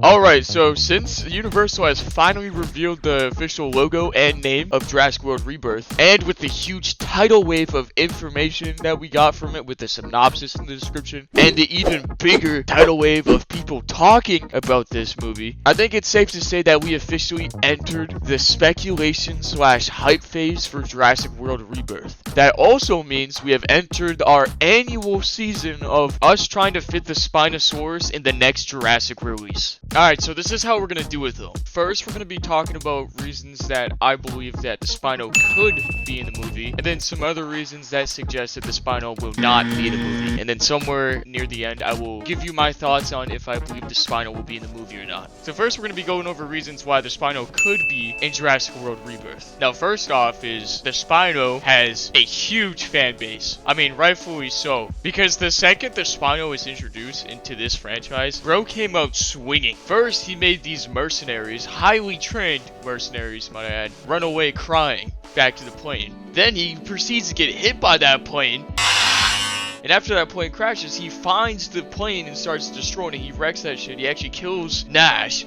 Alright, so since Universal has finally revealed the official logo and name of Jurassic World Rebirth, and with the huge tidal wave of information that we got from it with the synopsis in the description, and the even bigger tidal wave of people talking about this movie, I think it's safe to say that we officially entered the speculation slash hype phase for Jurassic World Rebirth. That also means we have entered our annual season of us trying to fit the Spinosaurus in the next Jurassic release. Alright, so this is how we're going to do it though. First, we're going to be talking about reasons that I believe that the Spino could be in the movie, and then some other reasons that suggest that the Spino will not be in the movie. And then somewhere near the end, I will give you my thoughts on if I believe the Spino will be in the movie or not. So first, we're going to be going over reasons why the Spino could be in Jurassic World Rebirth. Now, first off is the Spino has a huge fan base. I mean, rightfully so. Because the second the Spino was introduced into this franchise, bro came out swinging. First, he made these mercenaries, highly trained mercenaries, might I add, run away crying back to the plane. Then he proceeds to get hit by that plane. And after that plane crashes, he finds the plane and starts destroying it. He wrecks that shit. He actually kills Nash.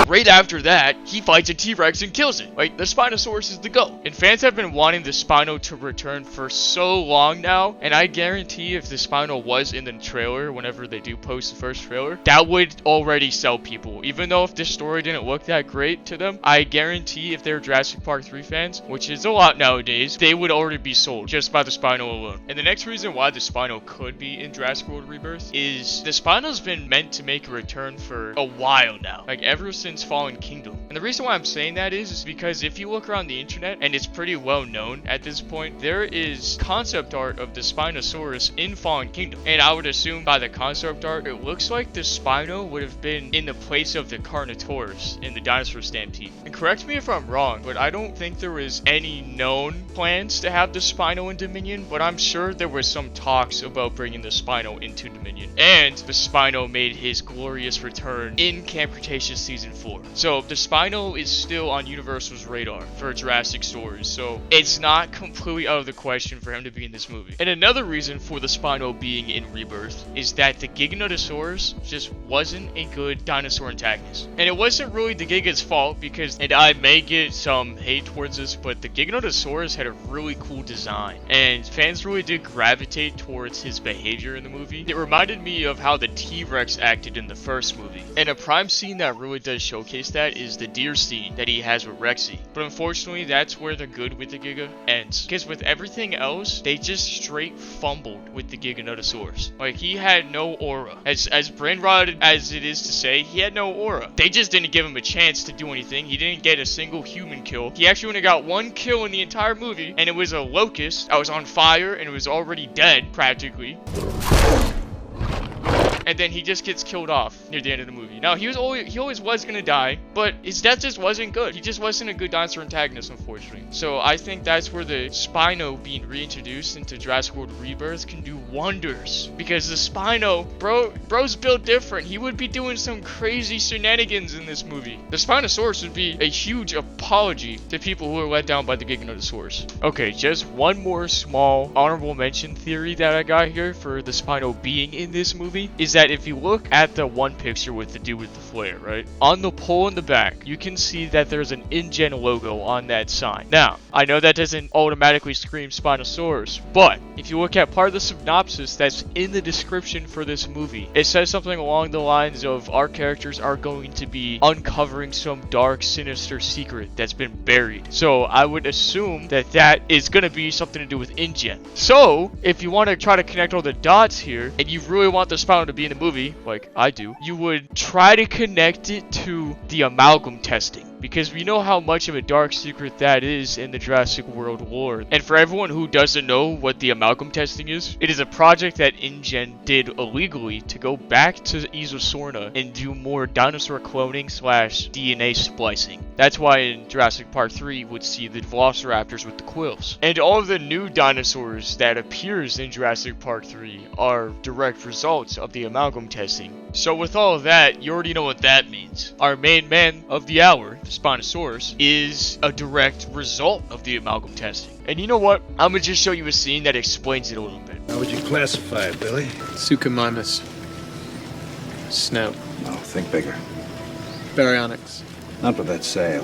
Right after that, he fights a T-Rex and kills it. Like, the Spinosaurus is the GOAT. And fans have been wanting the Spino to return for so long now. And I guarantee if the Spino was in the trailer, whenever they do post the first trailer, that would already sell people. Even though if this story didn't look that great to them, I guarantee if they're Jurassic Park 3 fans, which is a lot nowadays, they would already be sold just by the Spino alone. And the next reason why the Spino could be in Jurassic World Rebirth is the Spino's been meant to make a return for a while now. Like, ever since Fallen Kingdom. And the reason why I'm saying that is because if you look around the internet, and it's pretty well known at this point, there is concept art of the Spinosaurus in Fallen Kingdom. And I would assume by the concept art, it looks like the Spino would have been in the place of the Carnotaurus in the Dinosaur Stampede. And correct me if I'm wrong, but I don't think there was any known plans to have the Spino in Dominion, but I'm sure there was some talks about bringing the Spino into Dominion. And the Spino made his glorious return in Camp Cretaceous Season 4. So the Spino is still on Universal's radar for Jurassic stories, so it's not completely out of the question for him to be in this movie. And another reason for the Spino being in Rebirth is that the Giganotosaurus just wasn't a good dinosaur antagonist. And it wasn't really the Giga's fault because, and I may get some hate towards this, but the Giganotosaurus had a really cool design, and fans really did gravitate towards his behavior in the movie. It reminded me of how the T-Rex acted in the first movie. And a prime scene that really does showcase that is the deer scene that he has with Rexy. But unfortunately, that's where the good with the Giga ends. Because with everything else, they just straight fumbled with the Giganotosaurus. Like, he had no aura. As brain-rotted as it is to say, he had no aura. They just didn't give him a chance to do anything. He didn't get a single human kill. He actually only got one kill in the entire movie, and it was a locust that was on fire and it was already dead, practically. And then he just gets killed off near the end of the movie. Now, he always was gonna die, but his death just wasn't good. He just wasn't a good dinosaur antagonist, unfortunately. So I think that's where the Spino being reintroduced into Jurassic World Rebirth can do wonders. Because the Spino, bro's built different. He would be doing some crazy shenanigans in this movie. The Spinosaurus would be a huge apology to people who are let down by the Giganotosaurus. Okay, just one more small honorable mention theory that I got here for the Spino being in this movie is that if you look at the one picture with the dude with the flare, right? On the pole in the back, you can see that there's an InGen logo on that sign. Now, I know that doesn't automatically scream Spinosaurus, but if you look at part of the synopsis that's in the description for this movie, it says something along the lines of our characters are going to be uncovering some dark, sinister secret that's been buried. So I would assume that that is going to be something to do with InGen. So, if you want to try to connect all the dots here, and you really want the Spino to be in the movie, like I do, you would try to connect it to the amalgam testing. Because we know how much of a dark secret that is in the Jurassic World lore. And for everyone who doesn't know what the amalgam testing is, it is a project that InGen did illegally to go back to Isosorna and do more dinosaur cloning slash DNA splicing. That's why in Jurassic Park 3 would see the velociraptors with the quills. And all of the new dinosaurs that appears in Jurassic Park 3 are direct results of the amalgam testing. So with all of that, you already know what that means. Our main man of the hour, the Spinosaurus, is a direct result of the amalgam testing. And you know what? I'm gonna just show you a scene that explains it a little bit. How would you classify it, Billy? Suchomimus. Snout. Oh, think bigger. Baryonyx. Not with that sail.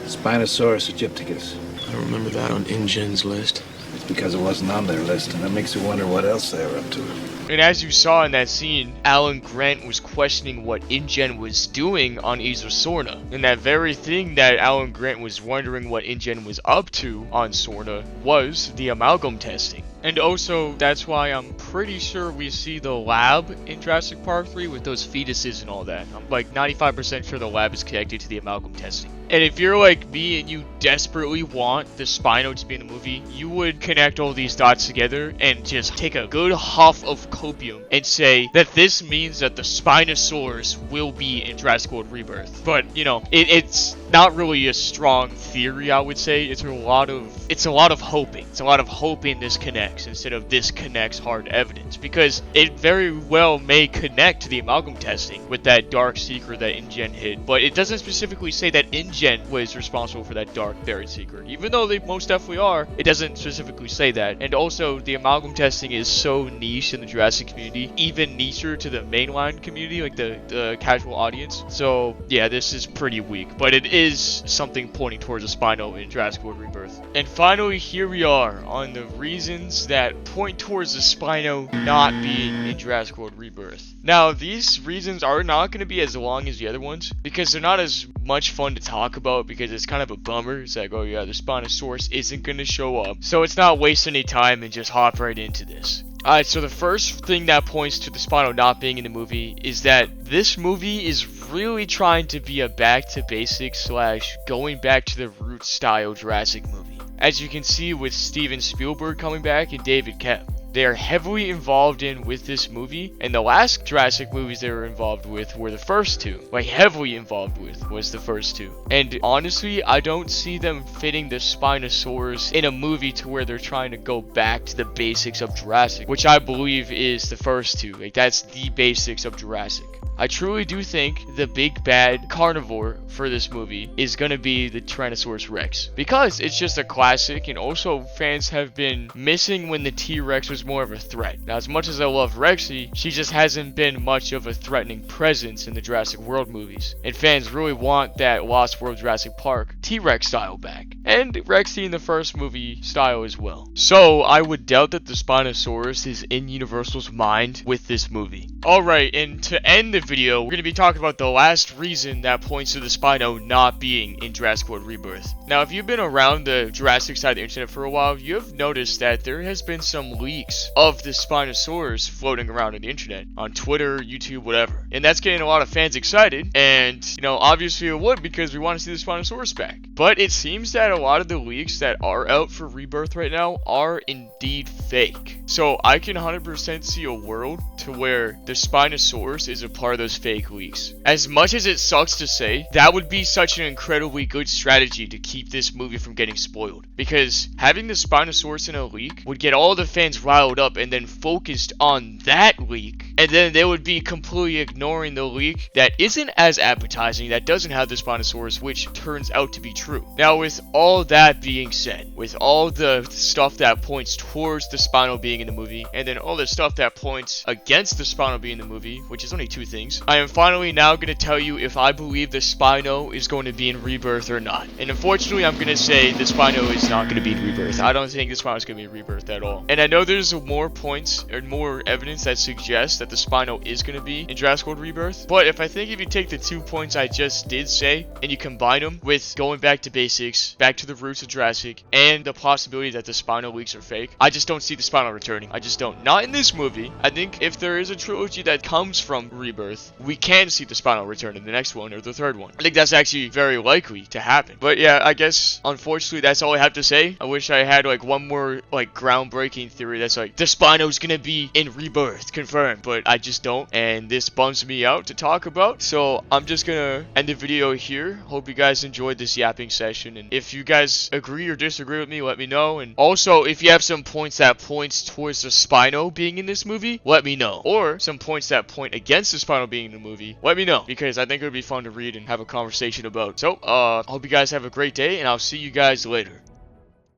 Spinosaurus aegypticus. I don't remember that on InGen's list. It's because it wasn't on their list, and that makes you wonder what else they were up to. And as you saw in that scene, Alan Grant was questioning what InGen was doing on Isla Sorna. And that very thing that Alan Grant was wondering what InGen was up to on Sorna was the amalgam testing. And also, that's why I'm pretty sure we see the lab in Jurassic Park 3 with those fetuses and all that. I'm like 95% sure the lab is connected to the amalgam testing. And if you're like me and you desperately want the Spino to be in the movie, you would connect all these dots together and just take a good huff of copium and say that this means that the Spinosaurus will be in Jurassic World Rebirth. But, you know, it's not really a strong theory, I would say. It's a lot of hoping. It's a lot of hoping this connects instead of this connects hard evidence, because it very well may connect to the amalgam testing with that dark secret that InGen hid, but it doesn't specifically say that InGen was responsible for that dark buried secret. Even though they most definitely are, it doesn't specifically say that. And also, the amalgam testing is so niche in the Jurassic community, even nicher to the mainline community, like the casual audience. So yeah, this is pretty weak, but it is something pointing towards a Spino in Jurassic World Rebirth. And finally, here we are on the reasons that point towards the Spino not being in Jurassic World Rebirth. Now, these reasons are not going to be as long as the other ones, because they're not as much fun to talk about, because it's kind of a bummer. It's like, oh yeah, the Spinosaurus isn't going to show up. So it's not wasting any time and just hop right into this. Alright, so the first thing that points to the Spino not being in the movie is that this movie is really trying to be a back to basics / going back to the roots style Jurassic movie. As you can see with Steven Spielberg coming back and David Koepp. They are heavily involved with this movie, and the last Jurassic movies they were involved with were the first two. Like, heavily involved with was the first two. And honestly, I don't see them fitting the Spinosaurus in a movie to where they're trying to go back to the basics of Jurassic, which I believe is the first two. Like, that's the basics of Jurassic. I truly do think the big bad carnivore for this movie is going to be the Tyrannosaurus Rex, because it's just a classic, and also fans have been missing when the T-Rex was more of a threat. Now, as much as I love Rexy, she just hasn't been much of a threatening presence in the Jurassic World movies, and fans really want that Lost World Jurassic Park T-Rex style back, and Rexy in the first movie style as well. So I would doubt that the Spinosaurus is in Universal's mind with this movie. Alright, and to end the video, we're going to be talking about the last reason that points to the Spino not being in Jurassic World Rebirth. Now, if you've been around the Jurassic side of the internet for a while, you have noticed that there has been some leaks of the Spinosaurus floating around on the internet, on Twitter, YouTube, whatever. And that's getting a lot of fans excited, and, you know, obviously it would, because we want to see the Spinosaurus back. But it seems that a lot of the leaks that are out for Rebirth right now are indeed fake. So I can 100% see a world to where the Spinosaurus is a part of those fake leaks. As much as it sucks to say, that would be such an incredibly good strategy to keep this movie from getting spoiled. Because having the Spinosaurus in a leak would get all the fans riled up and then focused on that leak. And then they would be completely ignoring the leak that isn't as appetizing, that doesn't have the Spinosaurus, which turns out to be true. Now, with all that being said, with all the stuff that points towards the Spino being in the movie, and then all the stuff that points against the Spino being in the movie, which is only two things, I am finally now going to tell you if I believe the Spino is going to be in Rebirth or not. And unfortunately, I'm going to say the Spino is not going to be in Rebirth. I don't think the Spino is going to be in Rebirth at all. And I know there's more points or more evidence that suggests that the Spino is going to be in Jurassic World Rebirth. But if you take the 2 points I just did say and you combine them with going back to basics, back to the roots of Jurassic, and the possibility that the Spino leaks are fake, I just don't see the Spino returning. I just don't. Not in this movie. I think if there is a trilogy that comes from Rebirth, we can see the Spino return in the next one or the third one. I think that's actually very likely to happen. But yeah, I guess unfortunately that's all I have to say. I wish I had like one more like groundbreaking theory that's like the Spino's gonna be in Rebirth confirmed, but I just don't, and this bums me out to talk about. So I'm just gonna end the video here. Hope you guys enjoyed this yapping session, and if you guys agree or disagree with me, let me know. And also, if you have some points that points towards the Spino being in this movie, let me know. Or some points that point against the Spino being in the movie, let me know, because I think it would be fun to read and have a conversation about. So, hope you guys have a great day, and I'll see you guys later.